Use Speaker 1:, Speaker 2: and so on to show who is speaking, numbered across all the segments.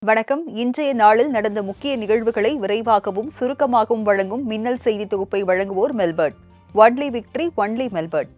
Speaker 1: வணக்கம். இன்றைய நாளில் நடந்த முக்கிய நிகழ்வுகளை விரைவாகவும் சுருக்கமாகவும் வழங்கும் மின்னல் செய்தி தொகுப்பை வழங்குவோர் Melbourne. Only victory, only Melbourne.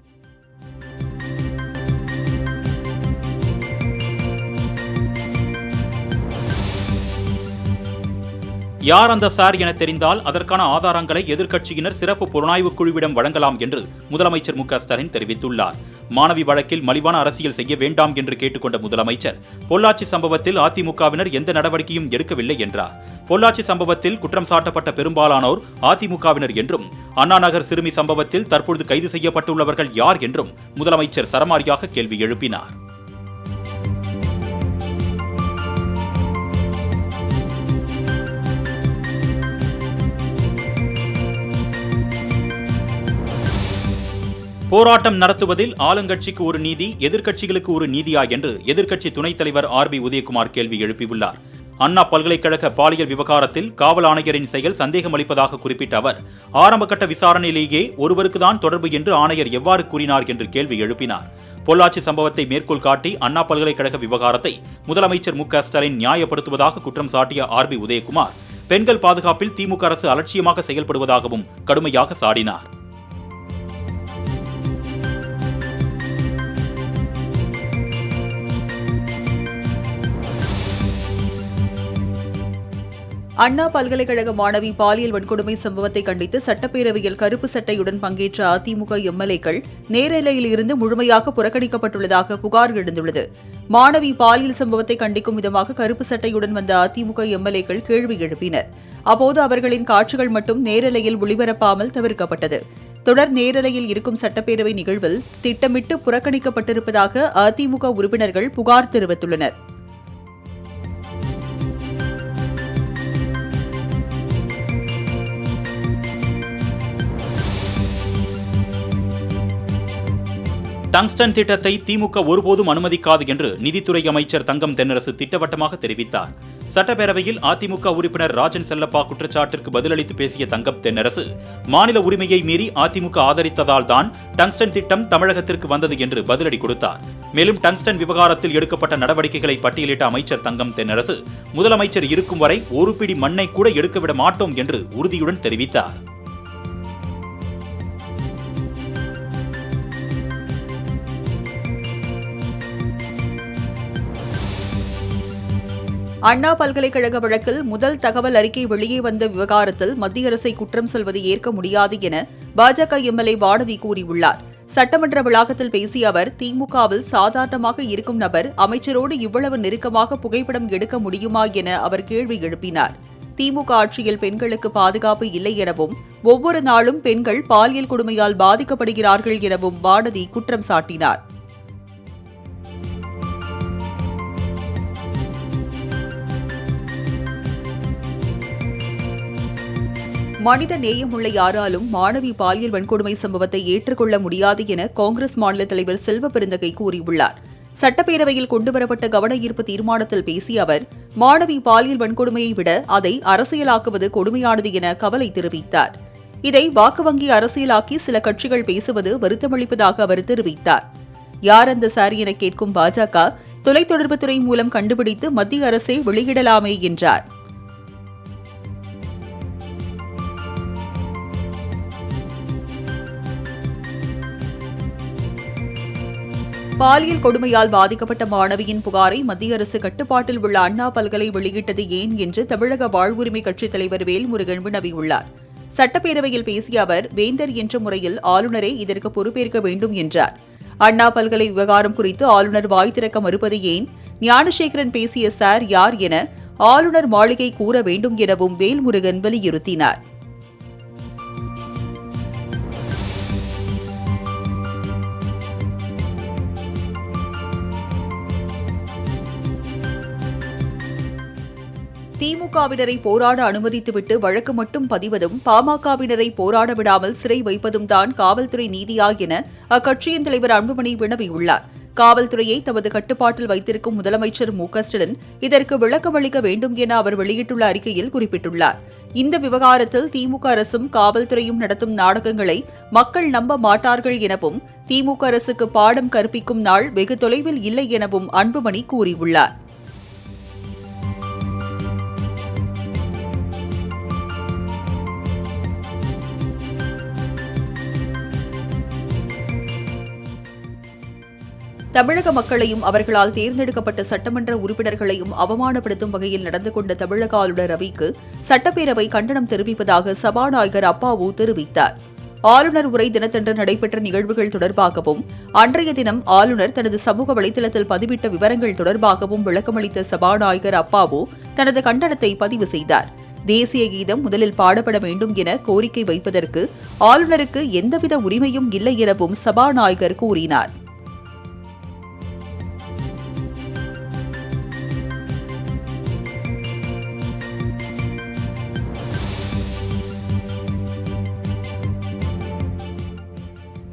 Speaker 2: யார் அந்த சார் என தெரிந்தால் அதற்கான ஆதாரங்களை எதிர்க்கட்சியினர் சிறப்பு புலனாய்வு குழுவிடம் வழங்கலாம் என்று முதலமைச்சர் மு.க.ஸ்டாலின் தெரிவித்துள்ளார். மாணவி வழக்கில் மலிவான அரசியல் செய்ய வேண்டாம் என்று கேட்டுக்கொண்ட முதலமைச்சர் பொள்ளாச்சி சம்பவத்தில் அதிமுகவினர் எந்த நடவடிக்கையும் எடுக்கவில்லை என்றார். பொள்ளாச்சி சம்பவத்தில் குற்றம் சாட்டப்பட்ட பெரும்பாலானோர் அதிமுகவினர் என்றும், அண்ணா நகர் சிறுமி சம்பவத்தில் தற்பொழுது கைது செய்யப்பட்டுள்ளவர்கள் யார் என்றும் முதலமைச்சர் சரமாரியாக கேள்வி எழுப்பினார். போராட்டம் நடத்துவதில் ஆளுங்கட்சிக்கு ஒரு நீதி, எதிர்க்கட்சிகளுக்கு ஒரு நீதியா என்று எதிர்க்கட்சி துணைத் தலைவர் ஆர்.பி. உதயகுமார் கேள்வி எழுப்பியுள்ளார். அண்ணா பல்கலைக்கழக பாலியல் விவகாரத்தில் காவல் ஆணையரின் செயல் சந்தேகம் அளிப்பதாக குறிப்பிட்ட அவர், ஆரம்ப கட்ட விசாரணையிலேயே ஒருவருக்குதான் தொடர்பு என்று ஆணையர் எவ்வாறு கூறினார் என்று கேள்வி எழுப்பினார். பொள்ளாச்சி சம்பவத்தை மேற்கோள் காட்டி அண்ணா பல்கலைக்கழக விவகாரத்தை முதலமைச்சர் மு.க.ஸ்டாலின் நியாயப்படுத்துவதாக குற்றம் சாட்டிய ஆர்.பி. உதயகுமார், பெண்கள் பாதுகாப்பில் திமுக அரசு அலட்சியமாக செயல்படுவதாகவும் கடுமையாக சாடினார்.
Speaker 1: அண்ணா பல்கலைக்கழக மாணவி பாலியல் வன்கொடுமை சம்பவத்தை கண்டித்து சட்டப்பேரவையில் கருப்பு சட்டையுடன் பங்கேற்ற அதிமுக எம்எல்ஏக்கள் நேரலையில் இருந்து முழுமையாக புறக்கணிக்கப்பட்டுள்ளதாக புகார் எழுந்துள்ளது. மாணவி பாலியல் சம்பவத்தை கண்டிக்கும் விதமாக கருப்பு சட்டையுடன் வந்த அதிமுக எம்எல்ஏக்கள் கேள்வி எழுப்பினர். அப்போது அவர்களின் காட்சிகள் மட்டும் நேரலையில் ஒளிபரப்பாமல் தவிர்க்கப்பட்டது. தொடர் நேரலையில் இருக்கும் சட்டப்பேரவை நிகழ்வில் திட்டமிட்டு புறக்கணிக்கப்பட்டிருப்பதாக அதிமுக உறுப்பினர்கள் புகார் தெரிவித்துள்ளனர்.
Speaker 2: டங்ஸ்டன் திட்டத்தை திமுக ஒருபோதும் அனுமதிக்காது என்று நிதித்துறை அமைச்சர் தங்கம் தென்னரசு திட்டவட்டமாக தெரிவித்தார். சட்டப்பேரவையில் அதிமுக உறுப்பினர் ராஜன் செல்லப்பா குற்றச்சாட்டிற்கு பதிலளித்து பேசிய தங்கம் தென்னரசு, மாநில உரிமையை மீறி அதிமுக ஆதரித்ததால் தான் டங்ஸ்டன் திட்டம் தமிழகத்திற்கு வந்தது என்று பதிலடி கொடுத்தார். மேலும் டங்ஸ்டன் விவகாரத்தில் எடுக்கப்பட்ட நடவடிக்கைகளை பட்டியலிட்ட அமைச்சர் தங்கம் தென்னரசு, முதலமைச்சர் இருக்கும் வரை ஒரு பிடி மண்ணை கூட எடுக்கவிட மாட்டோம் என்று உறுதியுடன் தெரிவித்தார்.
Speaker 1: அண்ணா பல்கலைக்கழக வழக்கில் முதல் தகவல் அறிக்கை வெளியே வந்த விவகாரத்தில் மத்திய அரசை குற்றம் சொல்வது ஏற்க முடியாது என பாஜக எம்எல்ஏ வானதி கூறியுள்ளார். சட்டமன்ற வளாகத்தில் பேசிய அவர், திமுகவில் சாதாரணமாக இருக்கும் நபர் அமைச்சரோடு இவ்வளவு நெருக்கமாக புகைப்படம் எடுக்க முடியுமா என அவர் கேள்வி எழுப்பினார். திமுக ஆட்சியில் பெண்களுக்கு பாதுகாப்பு இல்லை எனவும், ஒவ்வொரு நாளும் பெண்கள் பாலியல் கொடுமையால் பாதிக்கப்படுகிறார்கள் எனவும் வானதி குற்றம் சாட்டினார். மனித நேயமுள்ள யாராலும் மாணவி பாலியல் வன்கொடுமை சம்பவத்தை ஏற்றுக்கொள்ள முடியாது என காங்கிரஸ் மாநில தலைவர் செல்வ பெருந்தகை கூறியுள்ளார். சட்டப்பேரவையில் கொண்டுவரப்பட்ட கவன ஈர்ப்பு தீர்மானத்தில் பேசிய அவர், மாணவி பாலியல் வன்கொடுமையை விட அதை அரசியலாக்குவது கொடுமையானது என கவலை தெரிவித்தார். இதை வாக்கு வங்கி அரசியலாக்கி சில கட்சிகள் பேசுவது வருத்தமளிப்பதாக அவர் தெரிவித்தார். யார் அந்த சார் என கேட்கும் பாஜக, தொலைத்தொடர்புத்துறை மூலம் கண்டுபிடித்து மத்திய அரசை வெளியிடலாமே என்றார். பாலியல் கொடுமையால் பாதிக்கப்பட்ட மாணவியின் புகாரை மத்திய அரசு கட்டுப்பாட்டில் உள்ள அண்ணா பல்கலை வெளியிட்டது ஏன் என்று தமிழக வாழ்வுரிமை கட்சித் தலைவர் வேல்முருகன் வினவியுள்ளார். சட்டப்பேரவையில் பேசிய அவர், வேந்தர் என்ற முறையில் ஆளுநரே இதற்கு பொறுப்பேற்க வேண்டும் என்றார். அண்ணா பல்கலை விவகாரம் குறித்து ஆளுநர் வாய் திறக்க மறுப்பது ஏன்? ஞானசேகரன் பேசிய சார் யார் என ஆளுநர் மாளிகை கூற வேண்டும் எனவும் வேல்முருகன் வலியுறுத்தினார். திமுகவினரை போராட அனுமதித்துவிட்டு வழக்கு மட்டும் பதிவதும், பாமகவினரை போராட விடாமல் சிறை வைப்பதும் தான் காவல்துறை நீதியா என அக்கட்சியின் தலைவர் அன்புமணி வினவியுள்ளார். காவல்துறையை தமது கட்டுப்பாட்டில் வைத்திருக்கும் முதலமைச்சர் மு.க.ஸ்டாலின் இதற்கு விளக்கமளிக்க வேண்டும் என அவர் வெளியிட்டுள்ள அறிக்கையில் குறிப்பிட்டுள்ளார். இந்த விவகாரத்தில் திமுக அரசும் காவல்துறையும் நடத்தும் நாடகங்களை மக்கள் நம்ப மாட்டார்கள் எனவும், திமுக அரசுக்கு பாடம் கற்பிக்கும் நாள் வெகு தொலைவில் இல்லை எனவும் அன்புமணி கூறியுள்ளார். தமிழக மக்களையும் அவர்களால் தேர்ந்தெடுக்கப்பட்ட சட்டமன்ற உறுப்பினர்களையும் அவமானப்படுத்தும் வகையில் நடந்து கொண்ட தமிழக ஆளுநர் ரவிக்கு சட்டப்பேரவை கண்டனம் தெரிவிப்பதாக சபாநாயகர் அப்பாவு தெரிவித்தார். ஆளுநர் உரை தினத்தன்று நடைபெற்ற நிகழ்வுகள் தொடர்பாகவும் அன்றைய தினம் ஆளுநர் தனது சமூக வலைதளத்தில் பதிவிட்ட விவரங்கள் தொடர்பாகவும் விளக்கமளித்த சபாநாயகர் அப்பாவு தனது கண்டனத்தை பதிவு செய்தார். தேசிய கீதம் முதலில் பாடப்பட வேண்டும் என கோரிக்கை வைப்பதற்கு ஆளுநருக்கு எந்தவித உரிமையும் இல்லை எனவும் சபாநாயகர் கூறினார்.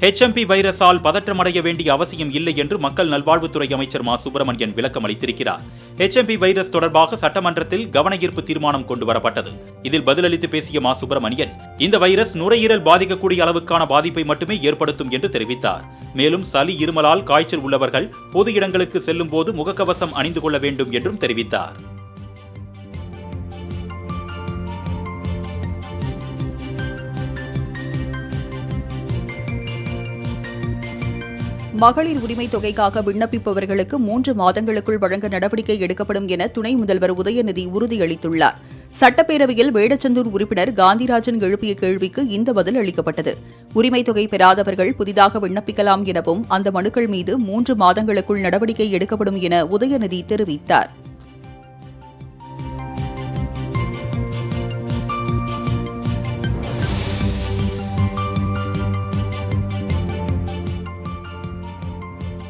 Speaker 2: HMP வைரஸால் பதற்றமடைய வேண்டிய அவசியம் இல்லை என்று மக்கள் நல்வாழ்வுத்துறை அமைச்சர் மா சுப்பிரமணியன் விளக்கம் அளித்திருக்கிறார். HMP வைரஸ் தொடர்பாக சட்டமன்றத்தில் கவனஈர்ப்பு தீர்மானம் கொண்டுவரப்பட்டது. இதில் பதிலளித்து பேசிய மா சுப்பிரமணியன், இந்த வைரஸ் நுரையீரல் பாதிக்கக்கூடிய அளவுக்கான பாதிப்பை மட்டுமே ஏற்படுத்தும் என்று தெரிவித்தார். மேலும் சளி, இருமலால் காய்ச்சல் உள்ளவர்கள் பொது இடங்களுக்கு செல்லும் போது முகக்கவசம் அணிந்து கொள்ள வேண்டும் என்றும் தெரிவித்தார்.
Speaker 1: மகளிர் உரிமை தொகைக்காக விண்ணப்பிப்பவர்களுக்கு 3 மாதங்களுக்குள் வழங்க நடவடிக்கை எடுக்கப்படும் என துணை முதல்வர் உதயநிதி உறுதியளித்துள்ளார். சட்டப்பேரவையில் வேடச்சந்தூர் உறுப்பினர் காந்திராஜன் எழுப்பிய கேள்விக்கு இந்த பதில் அளிக்கப்பட்டது. உரிமை தொகை பெறாதவர்கள் புதிதாக விண்ணப்பிக்கலாம் எனவும் அந்த மனுக்கள் மீது 3 மாதங்களுக்குள் நடவடிக்கை எடுக்கப்படும் என உதயநிதி தெரிவித்தார்.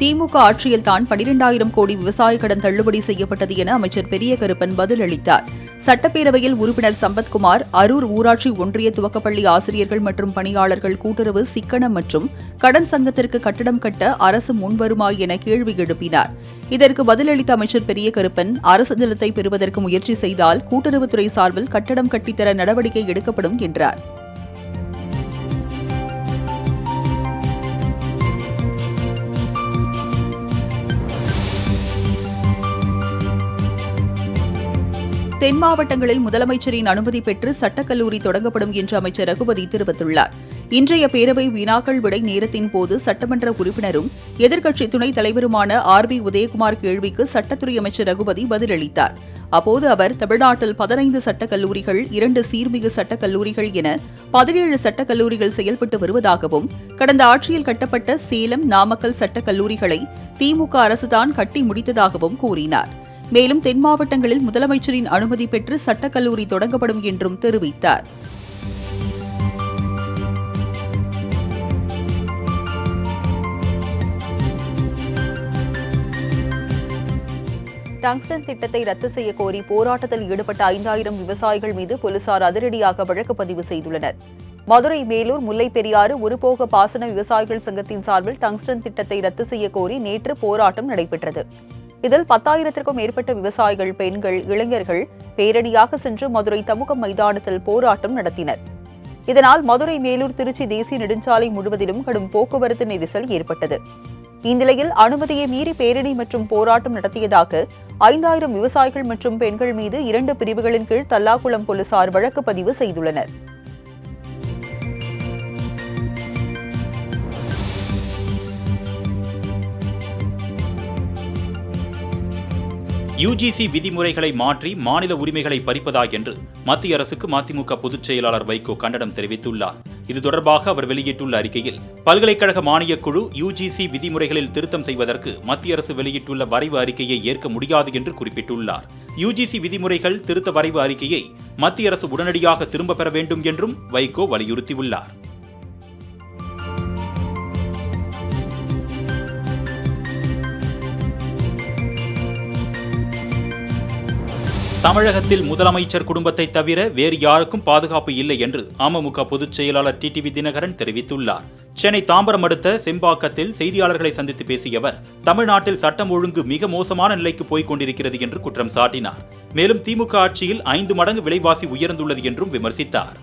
Speaker 1: திமுக ஆட்சியில்தான் 12,000 கோடி விவசாய கடன் தள்ளுபடி செய்யப்பட்டது என அமைச்சர் பெரிய கருப்பன் பதிலளித்தார். சட்டப்பேரவையில் உறுப்பினர் சம்பத்குமார் அரூர் ஊராட்சி ஒன்றிய துவக்கப்பள்ளி ஆசிரியர்கள் மற்றும் பணியாளர்கள் கூட்டுறவு சிக்கனம் மற்றும் கடன் சங்கத்திற்கு கட்டடம் கட்ட அரசு முன்வருமா என கேள்வி எழுப்பினார். இதற்கு பதிலளித்த அமைச்சர் பெரிய கருப்பன், அரசு நிலத்தை பெறுவதற்கு முயற்சி செய்தால் கூட்டுறவுத்துறை சார்பில் கட்டடம் கட்டித்தர நடவடிக்கை எடுக்கப்படும் என்றார். தென் மாவட்டங்களில் முதலமைச்சரின் அனுமதி பெற்று சட்டக்கல்லூரி தொடங்கப்படும் என்று அமைச்சர் ரகுபதி தெரிவித்துள்ளார். இன்றைய பேரவை வினாக்கள் விடை நேரத்தின் போது சட்டமன்ற உறுப்பினரும் எதிர்க்கட்சி துணைத் தலைவருமான RB உதயகுமார் கேள்விக்கு சட்டத்துறை அமைச்சர் ரகுபதி பதிலளித்தார். அப்போது அவர் தமிழ்நாட்டில் 15 சட்டக்கல்லூரிகள், 2 சீர்மிகு சட்டக்கல்லூரிகள் என 17 சட்டக்கல்லூரிகள் செயல்பட்டு வருவதாகவும், கடந்த ஆட்சியில் கட்டப்பட்ட சேலம், நாமக்கல் சட்டக்கல்லூரிகளை திமுக அரசுதான் கட்டி முடித்ததாகவும் கூறினார். மேலும் தென் மாவட்டங்களில் முதலமைச்சரின் அனுமதி பெற்று சட்டக்கல்லூரி தொடங்கப்படும் என்றும் தெரிவித்தார். டங்ஸ்டன் திட்டத்தை ரத்து செய்ய கோரி போராட்டத்தில் ஈடுபட்ட 5,000 விவசாயிகள் மீது போலீசார் அதிரடியாக வழக்கு பதிவு செய்துள்ளனர். மதுரை, மேலூர், முல்லைப் பெரியாறு ஒருபோக பாசன விவசாயிகள் சங்கத்தின் சார்பில் டங்ஸ்டன் திட்டத்தை ரத்து செய்ய கோரி நேற்று போராட்டம் நடைபெற்றது. இதில் 10,000க்கும் மேற்பட்ட விவசாயிகள், பெண்கள், இளைஞர்கள் பேரணியாக சென்று மதுரை தமுகம் மைதானத்தில் போராட்டம் நடத்தினர். இதனால் மதுரை, மேலூர், திருச்சி தேசிய நெடுஞ்சாலை முழுவதிலும் கடும் போக்குவரத்து நெரிசல் ஏற்பட்டது. இந்நிலையில் அனுமதியை மீறி பேரணி மற்றும் போராட்டம் நடத்தியதாக 5,000 விவசாயிகள் மற்றும் பெண்கள் மீது 2 பிரிவுகளின் கீழ் தல்லாக்குளம் போலீசார் வழக்கு பதிவு செய்துள்ளனர்.
Speaker 2: UGC விதிமுறைகளை மாற்றி மாநில உரிமைகளை பறிப்பதா என்று மத்திய அரசுக்கு மதிமுக பொதுச் செயலாளர் வைகோ கண்டனம் தெரிவித்துள்ளார். இது தொடர்பாக அவர் வெளியிட்டுள்ள அறிக்கையில், பல்கலைக்கழக மானியக் குழு UGC விதிமுறைகளில் திருத்தம் செய்வதற்கு மத்திய அரசு வெளியிட்டுள்ள வரைவு அறிக்கையை ஏற்க முடியாது என்று குறிப்பிட்டுள்ளார். UGC விதிமுறைகள் திருத்த வரைவு அறிக்கையை மத்திய அரசு உடனடியாக திரும்பப் பெற வேண்டும் என்றும் வைகோ வலியுறுத்தியுள்ளார். தமிழகத்தில் முதலமைச்சர் குடும்பத்தை தவிர வேறு யாருக்கும் பாதுகாப்பு இல்லை என்று அமமுக பொதுச் செயலாளர் டிடிவி தினகரன் தெரிவித்துள்ளார். சென்னை தாம்பரம் அடுத்த செம்பாக்கத்தில் செய்தியாளர்களை சந்தித்து பேசிய அவர், தமிழ்நாட்டில் சட்டம் ஒழுங்கு மிக மோசமான நிலைக்கு போய்க் கொண்டிருக்கிறது என்று குற்றம் சாட்டினார். மேலும் திமுக ஆட்சியில் 5 மடங்கு விலைவாசி உயர்ந்துள்ளது என்றும் விமர்சித்தார்.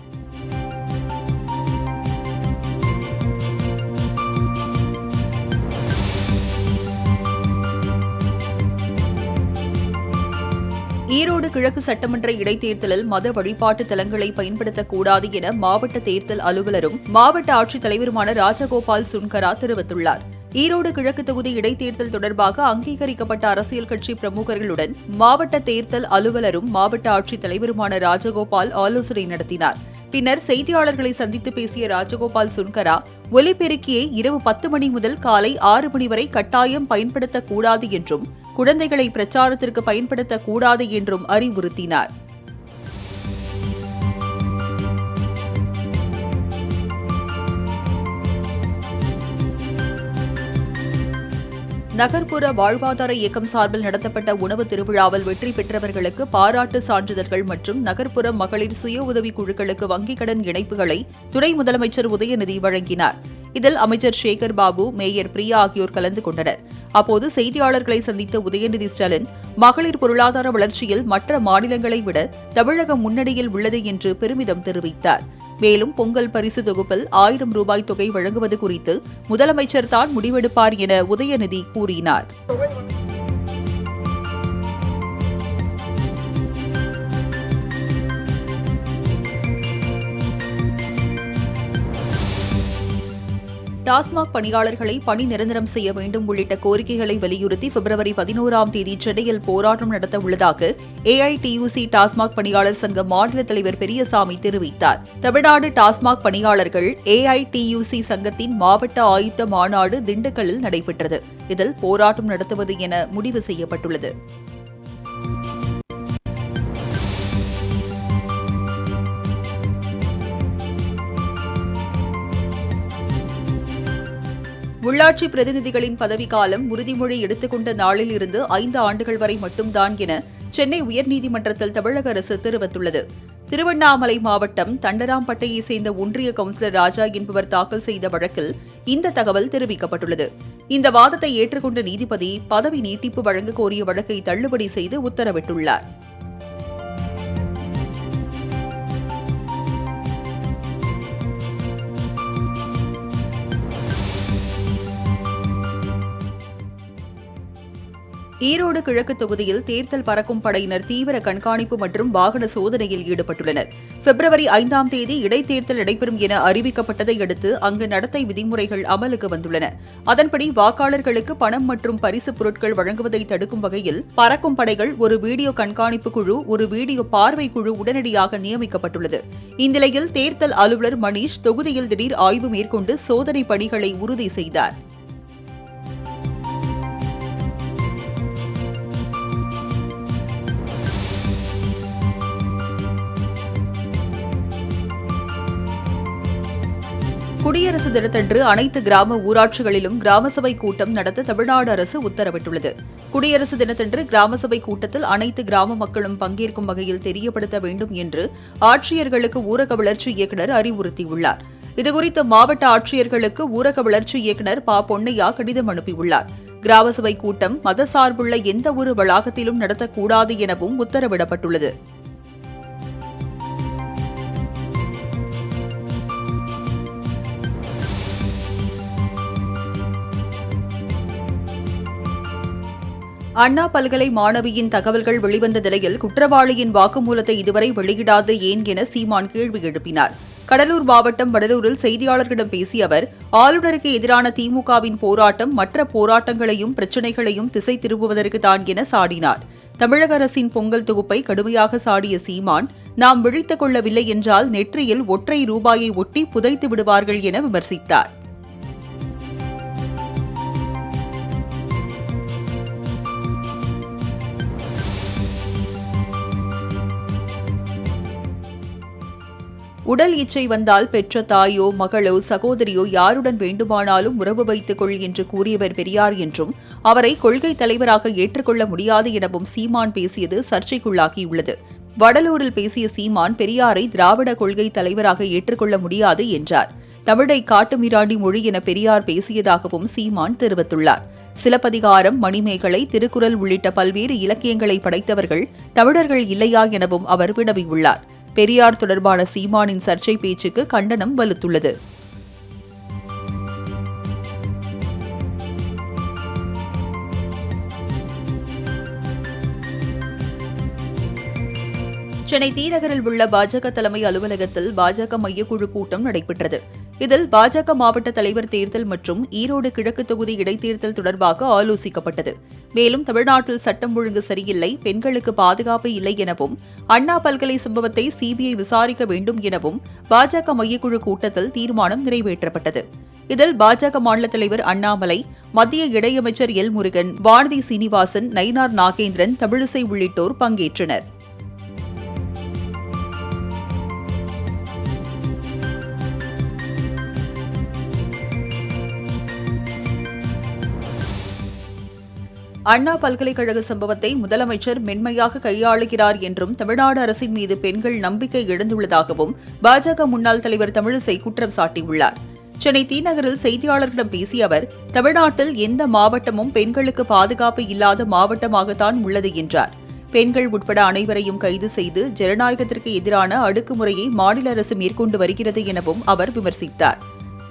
Speaker 2: ஈரோடு கிழக்கு சட்டமன்ற இடைத்தேர்தலில் மத வழிபாட்டு தலங்களை பயன்படுத்தக்கூடாது என மாவட்ட தேர்தல் அலுவலரும் மாவட்ட ஆட்சித்தலைவருமான ராஜகோபால் சுன்கரா தெரிவித்துள்ளார்.
Speaker 1: ஈரோடு கிழக்கு தொகுதி இடைத்தேர்தல் தொடர்பாக அங்கீகரிக்கப்பட்ட அரசியல் கட்சி பிரமுகர்களுடன் மாவட்ட தேர்தல் அலுவலரும் மாவட்ட ஆட்சித் தலைவருமான ராஜகோபால் ஆலோசனை நடத்தினார். பின்னர் செய்தியாளர்களை சந்தித்து பேசிய ராஜகோபால் சுன்கரா, ஒலிபெருக்கியை இரவு 10 மணி முதல் காலை 6 மணி வரை கட்டாயம் பயன்படுத்தக்கூடாது என்றும் குழந்தைகளை பிரச்சாரத்திற்கு பயன்படுத்தக்கூடாது என்றும் அறிவுறுத்தினார். நகர்ப்புற வாழ்வாதார இயக்கம் சார்பில் நடத்தப்பட்ட உணவு திருவிழாவில் வெற்றி பெற்றவர்களுக்கு பாராட்டு சான்றிதழ்கள் மற்றும் நகர்ப்புற மகளிர் சுய உதவி குழுக்களுக்கு வங்கிக் கடன் இணைப்புகளை துணை முதலமைச்சர் உதயநிதி வழங்கினார். இதில் அமைச்சர் சேகர் பாபு, மேயர் பிரியா ஆகியோர் கலந்து கொண்டனர். அப்போது செய்தியாளர்களை சந்தித்த உதயநிதி ஸ்டாலின், மகளிர் பொருளாதார வளர்ச்சியில் மற்ற மாநிலங்களை விட தமிழகம் முன்னணியில் உள்ளது என்று பெருமிதம் தெரிவித்தார். மேலும் பொங்கல் பரிசு தொகுப்பில் 1000 ரூபாய் தொகை வழங்குவது குறித்து முதலமைச்சர் தான் முடிவெடுப்பார் என உதயநிதி கூறினார். டாஸ்மாக் பணியாளர்களை பணி நிரந்தரம் செய்ய வேண்டும் உள்ளிட்ட கோரிக்கைகளை வலியுறுத்தி பிப்ரவரி 11ஆம் தேதி சென்னையில் போராட்டம் நடத்த உள்ளதாக ஏஐடியூசி டாஸ்மாக் பணியாளர் சங்க மாநில தலைவர் பெரியசாமி தெரிவித்தார். தமிழ்நாடு டாஸ்மாக் பணியாளர்கள் ஏஐடியூசி சங்கத்தின் மாவட்ட ஆயுத்த மாநாடு திண்டுக்கல்லில் நடைபெற்றது. இதில் போராட்டம் நடத்துவது என முடிவு செய்யப்பட்டுள்ளது. உள்ளாட்சி பிரதிநிதிகளின் பதவிக்காலம் உறுதிமொழி எடுத்துக்கொண்ட நாளில் இருந்து 5 ஆண்டுகள் வரை மட்டும்தான் என சென்னை உயர்நீதிமன்றத்தில் தமிழக அரசு தெரிவித்துள்ளது. திருவண்ணாமலை மாவட்டம் தண்டராம்பட்டையை சேர்ந்த ஒன்றிய கவுன்சிலர் ராஜா என்பவர் தாக்கல் செய்த வழக்கில் இந்த தகவல் தெரிவிக்கப்பட்டுள்ளது. இந்த வாதத்தை ஏற்றுக்கொண்ட நீதிபதி பதவி நீட்டிப்பு வழங்க கோரிய வழக்கை தள்ளுபடி செய்து உத்தரவிட்டுள்ளார். ஈரோடு கிழக்கு தொகுதியில் தேர்தல் பறக்கும் படையினர் தீவிர கண்காணிப்பு மற்றும் வாகன சோதனையில் ஈடுபட்டுள்ளனர். பிப்ரவரி 5ஆம் தேதி இடைத்தேர்தல் நடைபெறும் என அறிவிக்கப்பட்டதை அடுத்து அங்கு நடத்தை விதிமுறைகள் அமலுக்கு வந்துள்ளன. அதன்படி வாக்காளர்களுக்கு பணம் மற்றும் பரிசுப் பொருட்கள் வழங்குவதை தடுக்கும் வகையில் பறக்கும் படைகள், ஒரு வீடியோ கண்காணிப்பு குழு, ஒரு வீடியோ பார்வை குழு உடனடியாக நியமிக்கப்பட்டுள்ளது. இந்நிலையில் தேர்தல் அலுவலர் மணீஷ் தொகுதியில் திடீர் ஆய்வு மேற்கொண்டு சோதனை பணிகளை உறுதி செய்தார். குடியரசு தினத்தன்று அனைத்து கிராம ஊராட்சிகளிலும் கிராம சபை கூட்டம் நடத்த தமிழ்நாடு அரசு உத்தரவிட்டுள்ளது. குடியரசு தினத்தன்று கிராம சபை கூட்டத்தில் அனைத்து கிராம மக்களும் பங்கேற்கும் வகையில் தெரியப்படுத்த வேண்டும் என்று ஆட்சியர்களுக்கு ஊரக வளர்ச்சி இயக்குநர் அறிவுறுத்தியுள்ளார். இதுகுறித்து மாவட்ட ஆட்சியர்களுக்கு ஊரக வளர்ச்சி இயக்குநர் ப. பொன்னையா கடிதம் அனுப்பியுள்ளார். கிராம சபை கூட்டம் மதசார்புள்ள எந்த ஒரு வளாகத்திலும் நடத்தக்கூடாது எனவும் உத்தரவிடப்பட்டுள்ளது. அண்ணா பல்கலை மாணவியின் தகவல்கள் வெளிவந்த நிலையில் குற்றவாளியின் வாக்குமூலத்தை இதுவரை வெளியிடாது ஏன் என சீமான் கேள்வி எழுப்பினார். கடலூர் மாவட்டம் வடலூரில் செய்தியாளர்களிடம் பேசிய அவர், ஆளுநருக்கு எதிரான திமுகவின் போராட்டம் மற்ற போராட்டங்களையும் பிரச்சினைகளையும் திசை திருப்புவதற்கு தான் என சாடினார். தமிழக அரசின் பொங்கல் தொகுப்பை கடுமையாக சாடிய சீமான், நாம் விழித்துக் கொள்ளவில்லை என்றால் நெற்றியில் ஒற்றை ரூபாயை ஒட்டி புதைத்து விடுவார்கள் என விமர்சித்தார். உடல் இச்சை வந்தால் பெற்ற தாயோ, மகளோ, சகோதரியோ யாருடன் வேண்டுமானாலும் உறவு வைத்துக் கொள் என்று கூறியவர் பெரியார் என்றும் அவரை கொள்கை தலைவராக ஏற்றுக்கொள்ள முடியாது எனவும் சீமான் பேசியது சர்ச்சைக்குள்ளாகியுள்ளது. வடலூரில் பேசிய சீமான், பெரியாரை திராவிட கொள்கை தலைவராக ஏற்றுக்கொள்ள முடியாது என்றார். தமிழை காட்டுமிராண்டி மொழி என பெரியார் பேசியதாகவும் சீமான் தெரிவித்துள்ளார். சிலப்பதிகாரம், மணிமேகலை, திருக்குறள் உள்ளிட்ட பல்வேறு இலக்கியங்களை படைத்தவர்கள் தமிழர்கள் இல்லையா எனவும் அவர் வினவியுள்ளார். பெரியார் தொடர்பான சீமானின் சர்ச்சை பேச்சுக்கு கண்டனம் வலுத்துள்ளது. சென்னை தீநகரில் உள்ள பாஜக தலைமை அலுவலகத்தில் பாஜக மையக்குழு கூட்டம் நடைபெற்றது. இதில் பாஜக மாவட்ட தலைவர் தேர்தல் மற்றும் ஈரோடு கிழக்கு தொகுதி இடைத்தேர்தல் தொடர்பாக ஆலோசிக்கப்பட்டது. மேலும் தமிழ்நாட்டில் சட்டம் ஒழுங்கு சரியில்லை, பெண்களுக்கு பாதுகாப்பு இல்லை எனவும் அண்ணா பல்கலை சம்பவத்தை சிபிஐ விசாரிக்க வேண்டும் எனவும் பாஜக மையக்குழு கூட்டத்தில் தீர்மானம் நிறைவேற்றப்பட்டது. இதில் பாஜக மாநில தலைவர் அண்ணாமலை, மத்திய இணையமைச்சர் எல் முருகன், வானதி சீனிவாசன், நயினார் நாகேந்திரன், தமிழிசை உள்ளிட்டோர் பங்கேற்றனர். அண்ணா பல்கலைக்கழக சம்பவத்தை முதலமைச்சர் மென்மையாக கையாளுகிறார் என்றும் தமிழ்நாடு அரசின் மீது பெண்கள் நம்பிக்கை இழந்துள்ளதாகவும் பாஜக முன்னாள் தலைவர் தமிழிசை குற்றம் சாட்டியுள்ளார். சென்னை தீநகரில் செய்தியாளர்களிடம் பேசிய அவர், தமிழ்நாட்டில் எந்த மாவட்டமும் பெண்களுக்கு பாதுகாப்பு இல்லாத மாவட்டமாகத்தான் உள்ளது என்றார். பெண்கள் உட்பட அனைவரையும் கைது செய்து ஜனநாயகத்திற்கு எதிரான அடக்குமுறையை மாநில அரசு மேற்கொண்டு வருகிறது எனவும் அவர் விமர்சித்தார்.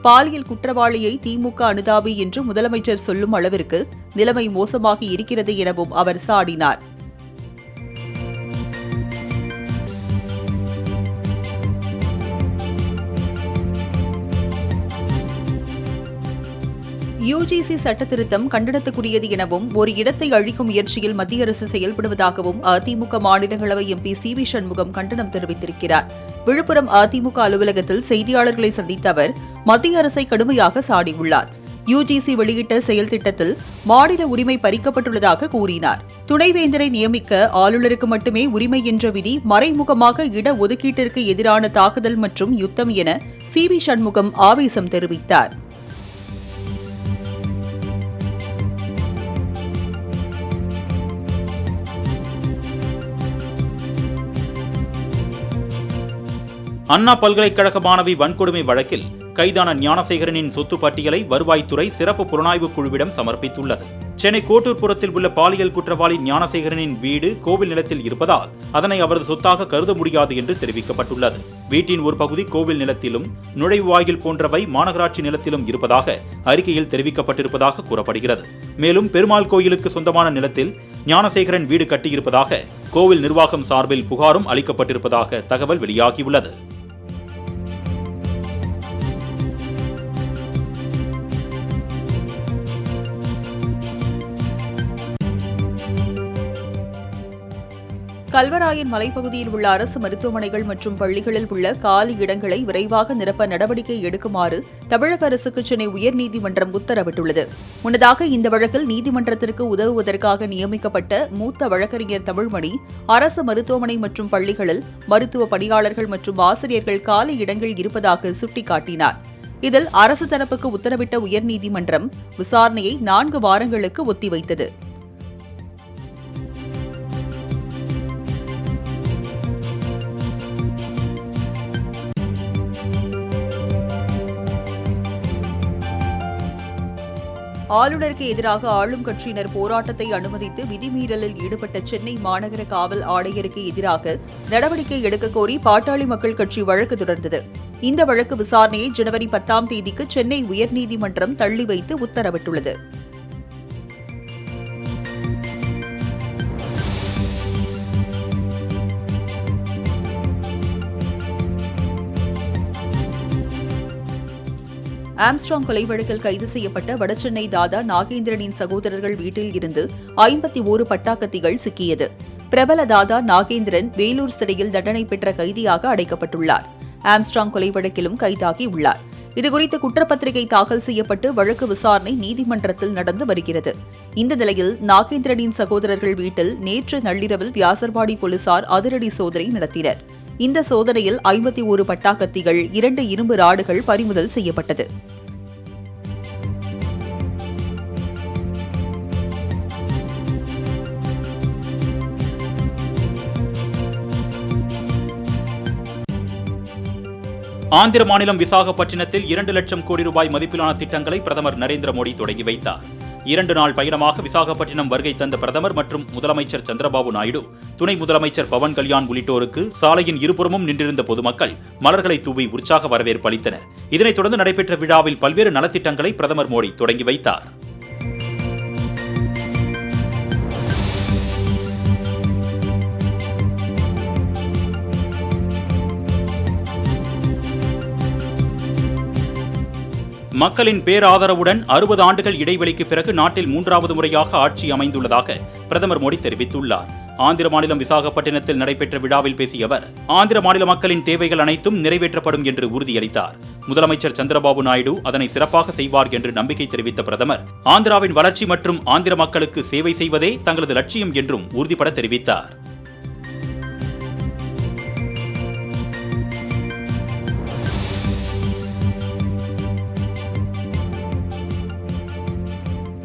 Speaker 1: பாலியல் குற்றவாளியை திமுக அனுதாபி என்று முதலமைச்சர் சொல்லும் அளவிற்கு நிலைமை மோசமாகி இருக்கிறது எனவும் அவர் சாடினார். யுஜிசி சட்டத்திருத்தம் கண்டனத்துக்குரியது எனவும் ஒரு இடத்தை அழிக்கும் முயற்சியில் மத்திய அரசு செயல்படுவதாகவும் அதிமுக மாநிலங்களவை எம்பி சி.வி. சண்முகம் கண்டனம் தெரிவித்திருக்கிறார். விழுப்புரம் அதிமுக அலுவலகத்தில் செய்தியாளர்களை சந்தித்த அவர் மத்திய அரசை கடுமையாக சாடியுள்ளார். யுஜிசி வெளியிட்ட செயல் திட்டத்தில் மாநில உரிமை பறிக்கப்பட்டுள்ளதாக கூறினார். துணைவேந்தரை நியமிக்க ஆளுநருக்கு மட்டுமே உரிமை என்ற விதி மறைமுகமாக இட ஒதுக்கீட்டிற்கு எதிரான தாக்குதல் மற்றும் யுத்தம் என சி.வி. சண்முகம் ஆவேசம் தெரிவித்தார்.
Speaker 2: அண்ணா பல்கலைக்கழக மாணவி வன்கொடுமை வழக்கில் கைதான ஞானசேகரனின் சொத்து பட்டியலை வருவாய்த்துறை சிறப்பு புலனாய்வு குழுவிடம் சமர்ப்பித்துள்ளது. சென்னை கோட்டூர்புரத்தில் உள்ள பாலியல் குற்றவாளி ஞானசேகரனின் வீடு கோவில் நிலத்தில் இருப்பதால் அதனை அவரது சொத்தாக கருத முடியாது என்று தெரிவிக்கப்பட்டுள்ளது. வீட்டின் ஒரு பகுதி கோவில் நிலத்திலும் நுழைவு வாயில் போன்றவை மாநகராட்சி நிலத்திலும் இருப்பதாக அறிக்கையில் தெரிவிக்கப்பட்டிருப்பதாக கூறப்படுகிறது. மேலும் பெருமாள் கோயிலுக்கு சொந்தமான நிலத்தில் ஞானசேகரன் வீடு கட்டியிருப்பதாக கோவில் நிர்வாகம் சார்பில் புகாரும் அளிக்கப்பட்டிருப்பதாக தகவல் வெளியாகியுள்ளது.
Speaker 1: கல்வராயன் மலைப்பகுதியில் உள்ள அரசு மருத்துவமனைகள் மற்றும் பள்ளிகளில் உள்ள காலி இடங்களை விரைவாக நிரப்ப நடவடிக்கை எடுக்குமாறு தமிழக அரசுக்கு சென்னை உயர்நீதிமன்றம் உத்தரவிட்டுள்ளது. முன்னதாக இந்த வழக்கில் நீதிமன்றத்திற்கு உதவுவதற்காக நியமிக்கப்பட்ட மூத்த வழக்கறிஞர் தமிழ்மணி அரசு மருத்துவமனை மற்றும் பள்ளிகளில் மருத்துவ பணியாளர்கள் மற்றும் ஆசிரியர்கள் காலி இடங்கள் இருப்பதாக சுட்டிக்காட்டினார். இதில் அரசு தரப்புக்கு உத்தரவிட்ட உயர்நீதிமன்றம் விசாரணையை 4 வாரங்களுக்கு ஒத்திவைத்தது. ஆளுநருக்கு எதிராக ஆளும் கட்சியினர் போராட்டத்தை அனுமதித்து விதிமீறலில் ஈடுபட்ட சென்னை மாநகர காவல் ஆணையருக்கு எதிராக நடவடிக்கை எடுக்க கோரி பாட்டாளி மக்கள் கட்சி வழக்கு தொடர்ந்தது. இந்த வழக்கு விசாரணையை ஜனவரி 10ஆம் தேதிக்கு சென்னை உயர்நீதிமன்றம் தள்ளி வைத்து உத்தரவிட்டுள்ளது. ஆம்ஸ்ட்ராங் கொலை வழக்கில் கைது செய்யப்பட்ட வடசென்னை தாதா நாகேந்திரனின் சகோதரர்கள் வீட்டில் இருந்து 51 பட்டாக்கத்திகள் சிக்கியது. பிரபல தாதா நாகேந்திரன் வேலூர் சிறையில் தண்டனை பெற்ற கைதியாக அடைக்கப்பட்டுள்ளார். ஆம்ஸ்ட்ராங் கொலை வழக்கிலும் கைதாகியுள்ளார். இதுகுறித்து குற்றப்பத்திரிகை தாக்கல் செய்யப்பட்டு வழக்கு விசாரணை நீதிமன்றத்தில் நடந்து வருகிறது. இந்த நிலையில் நாகேந்திரனின் சகோதரர்கள் வீட்டில் நேற்று நள்ளிரவில் வியாசர்பாடி போலீசார் அதிரடி சோதனை நடத்தினர். இந்த சோதனையில் 51 பட்டாக்கத்திகள், 2 இரும்பு ராடுகள் பறிமுதல் செய்யப்பட்டது.
Speaker 2: ஆந்திர மாநிலம் விசாகப்பட்டினத்தில் 2 லட்சம் கோடி ரூபாய் மதிப்பிலான திட்டங்களை பிரதமர் நரேந்திர மோடி தொடங்கி வைத்தார். 2 நாள் பயணமாக விசாகப்பட்டினம் வருகை தந்த பிரதமர் மற்றும் முதலமைச்சர் சந்திரபாபு நாயுடு, துணை முதலமைச்சர் பவன் கல்யாண் உள்ளிட்டோருக்கு சாலையின் இருபுறமும் நின்றிருந்த பொதுமக்கள் மலர்களை தூவி உற்சாக வரவேற்பு அளித்தனர். இதனைத் தொடர்ந்து நடைபெற்ற விழாவில் பல்வேறு நலத்திட்டங்களை பிரதமர் மோடி தொடங்கி வைத்தார். மக்களின் பேராதரவுடன் 60 ஆண்டுகள் இடைவெளிக்கு பிறகு நாட்டில் 3வது முறையாக ஆட்சி அமைந்துள்ளதாக பிரதமர் மோடி தெரிவித்துள்ளார். ஆந்திர மாநிலம் விசாகப்பட்டினத்தில் நடைபெற்ற விழாவில் பேசிய அவர், ஆந்திர மாநில மக்களின் தேவைகள் அனைத்தும் நிறைவேற்றப்படும் என்று உறுதியளித்தார். முதலமைச்சர் சந்திரபாபு நாயுடு அதனை சிறப்பாக செய்வார் என்று நம்பிக்கை தெரிவித்த பிரதமர், ஆந்திராவின் வளர்ச்சி மற்றும் ஆந்திர மக்களுக்கு சேவை செய்வதே தங்களது லட்சியம் என்றும் உறுதிபட தெரிவித்தார்.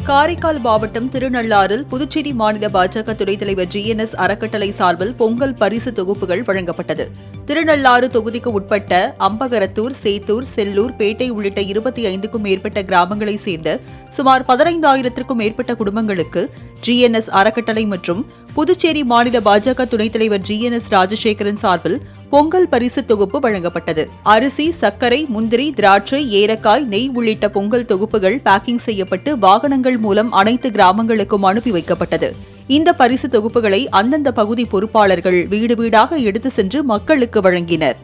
Speaker 1: காரைக்கால் மாவட்டம் திருநள்ளாறில் புதுச்சேரி மாநில பாஜக துணைத் தலைவர் GNS அறக்கட்டளை சார்பில் பொங்கல் பரிசு தொகுப்புகள் வழங்கப்பட்டது. திருநள்ளாறு தொகுதிக்கு உட்பட்ட அம்பகரத்தூர், சேத்தூர், செல்லூர், பேட்டை உள்ளிட்ட 25க்கும் மேற்பட்ட கிராமங்களைச் சேர்ந்த சுமார் 15,000க்கும் மேற்பட்ட குடும்பங்களுக்கு GNS அறக்கட்டளை மற்றும் புதுச்சேரி மாநில பாஜக துணைத் தலைவர் GNS ராஜசேகரன் சார்பில் பொங்கல் பரிசு தொகுப்பு வழங்கப்பட்டது. அரிசி, சர்க்கரை, முந்திரி, திராட்சை, ஏலக்காய், நெய் உள்ளிட்ட பொங்கல் தொகுப்புகள் பேக்கிங் செய்யப்பட்டு வாகனங்கள் மூலம் அனைத்து கிராமங்களுக்கும் அனுப்பி வைக்கப்பட்டது. இந்த பரிசு தொகுப்புகளை அந்தந்த பகுதி பொறுப்பாளர்கள் வீடு வீடாக எடுத்து சென்று மக்களுக்கு வழங்கினர்.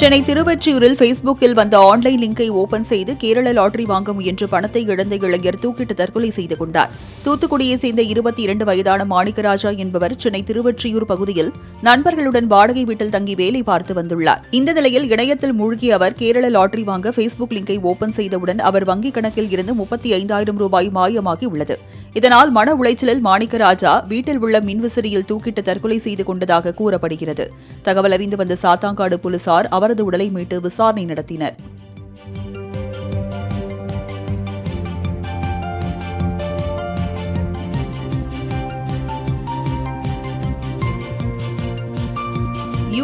Speaker 1: சென்னை திருவொற்றியூரில் ஃபேஸ்புக்கில் வந்த ஆன்லைன் லிங்கை ஓபன் செய்து கேரள லாட்டரி வாங்க முயன்று பணத்தை இழந்த இளைஞர் தூக்கிட்டு தற்கொலை செய்து கொண்டார். தூத்துக்குடியை சேர்ந்த 22 வயதான மாணிக்கராஜா என்பவர் சென்னை திருவொற்றியூர் பகுதியில் நண்பர்களுடன் வாடகை வீட்டில் தங்கி வேலை பார்த்து வந்துள்ளார். இந்த நிலையில் இணையத்தில் மூழ்கிய அவர் கேரள லாட்டரி வாங்க ஃபேஸ்புக் லிங்கை ஓபன் செய்தவுடன் அவர் வங்கிக் கணக்கில் இருந்து 35,000 ரூபாய் மாயமாகி உள்ளது. இதனால் மன உளைச்சலில் மாணிக்கராஜா வீட்டில் உள்ள மின்விசிறியில் தூக்கிட்டு தற்கொலை செய்து கொண்டதாக கூறப்படுகிறது. தகவல் அறிந்து வந்த சாத்தாங்காடு போலீசார் அவரது உடலை மீட்டு விசாரணை நடத்தினர்.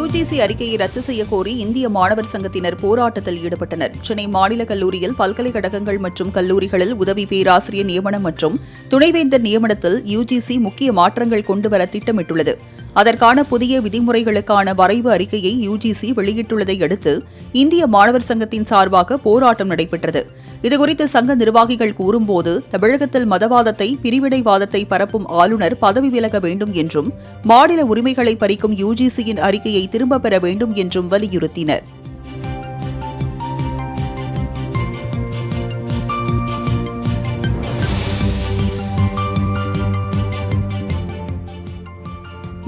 Speaker 1: UGC அறிக்கையை ரத்து செய்ய கோரி இந்திய மாணவர் சங்கத்தினர் போராட்டத்தில் ஈடுபட்டனர். சென்னை மாநில கல்லூரியில் பல்கலைக்கழகங்கள் மற்றும் கல்லூரிகளில் உதவி பேராசிரியர் நியமனம் மற்றும் துணைவேந்தர் நியமனத்தில் UGC முக்கிய மாற்றங்கள் கொண்டுவர திட்டமிட்டுள்ளது. அதற்கான புதிய விதிமுறைகளுக்கான வரைவு அறிக்கையை UGC வெளியிட்டுள்ளதை அடுத்து இந்திய மாணவர் சங்கத்தின் சார்பாக போராட்டம் நடைபெற்றது. இதுகுறித்து சங்க நிர்வாகிகள் கூறும்போது, தமிழகத்தில் மதவாதத்தை, பிரிவினைவாதத்தை பரப்பும் ஆளுநர் பதவி விலக வேண்டும் என்றும் மாநில உரிமைகளை பறிக்கும் UGCயின் அறிக்கையை திரும்பப் பெற வேண்டும் என்றும் வலியுறுத்தினர்.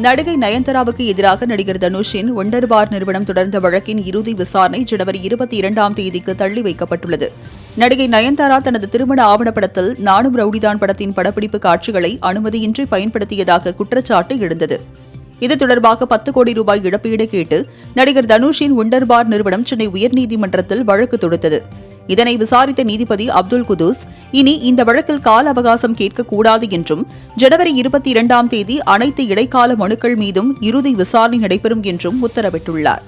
Speaker 1: நடிகை நயன்தாராவுக்கு எதிராக நடிகர் தனுஷின் ஒண்டர் பார் நிறுவனம் தொடர்ந்த வழக்கின் இறுதி விசாரணை ஜனவரி 22ஆம் தேதிக்கு தள்ளி வைக்கப்பட்டுள்ளது. நடிகை நயன்தாரா தனது திருமண ஆவணப்படத்தில் நானும் ரவுடிதான் படத்தின் படப்பிடிப்பு காட்சிகளை அனுமதியின்றி பயன்படுத்தியதாக குற்றச்சாட்டு எழுந்தது. இது தொடர்பாக 10 கோடி ரூபாய் இழப்பீடு கேட்டு நடிகர் தனுஷின் ஒண்டர் பார் நிறுவனம் சென்னை உயர்நீதிமன்றத்தில் வழக்கு தொடுத்தது. இதனை விசாரித்த நீதிபதி அப்துல் குதூஸ், இனி இந்த வழக்கில் கால அவகாசம் கேட்கக்கூடாது என்றும் ஜனவரி 22ஆம் தேதி அனைத்து இடைக்கால மனுக்கள் மீதும் இறுதி விசாரணை நடைபெறும் என்றும் உத்தரவிட்டுள்ளார்.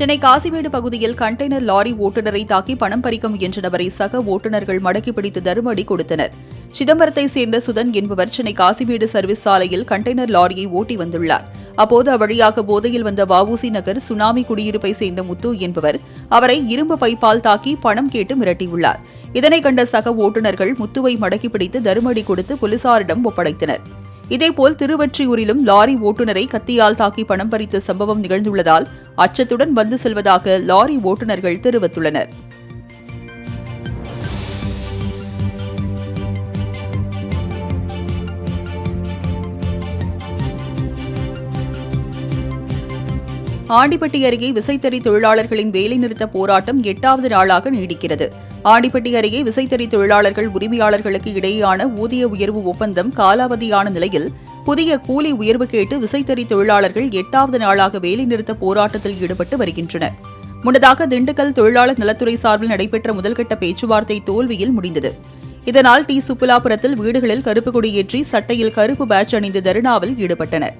Speaker 1: சென்னை காசிமேடு பகுதியில் கண்டெய்னர் லாரி ஓட்டுநரை தாக்கி பணம் பறிக்க முயன்ற நபரை சக ஓட்டுநர்கள் மடக்கி பிடித்து தருமடி கொடுத்தனர். சிதம்பரத்தை சேர்ந்த சுதன் என்பவர் சென்னை காசிமேடு சர்வீஸ் சாலையில் கண்டெய்னர் லாரியை ஓட்டி வந்துள்ளார். அப்போது அவ்வழியாக போதையில் வந்த வஉசி நகர் சுனாமி குடியிருப்பை சேர்ந்த முத்து என்பவர் அவரை இரும்பு பைப்பால் தாக்கி பணம் கேட்டு மிரட்டியுள்ளார். இதனை கண்ட சக ஓட்டுநர்கள் முத்துவை மடக்கி பிடித்து தருமடி கொடுத்து போலீசாரிடம் ஒப்படைத்தனர். இதேபோல் திருவொற்றியூரிலும் லாரி ஓட்டுநரை கத்தியால் தாக்கி பணம் பறித்த சம்பவம் நிகழ்ந்துள்ளதால் அச்சத்துடன் வந்து செல்வதாக லாரி ஓட்டுநர்கள் தெரிவித்துள்ளனர். ஆண்டிப்பட்டி அருகே விசைத்தறி தொழிலாளர்களின் வேலைநிறுத்த போராட்டம் 8வது நாளாக நீடிக்கிறது. ஆண்டிப்பட்டி அருகே விசைத்தறி தொழிலாளர்கள் உரிமையாளர்களுக்கு இடையேயான ஊதிய உயர்வு ஒப்பந்தம் காலாவதியான நிலையில் புதிய கூலி உயர்வு கேட்டு விசைத்தறி தொழிலாளர்கள் 8வது நாளாக வேலைநிறுத்த போராட்டத்தில் ஈடுபட்டு வருகின்றனர். முன்னதாக திண்டுக்கல் தொழிலாளர் நலத்துறை சார்பில் நடைபெற்ற முதல்கட்ட பேச்சுவார்த்தை தோல்வியில் முடிந்தது. இதனால் சுப்புலாபுரத்தில் வீடுகளில் கருப்பு கொடியேற்றி சட்டையில் கருப்பு பேட்ஜ் அணிந்து தர்ணாவில் ஈடுபட்டனர்.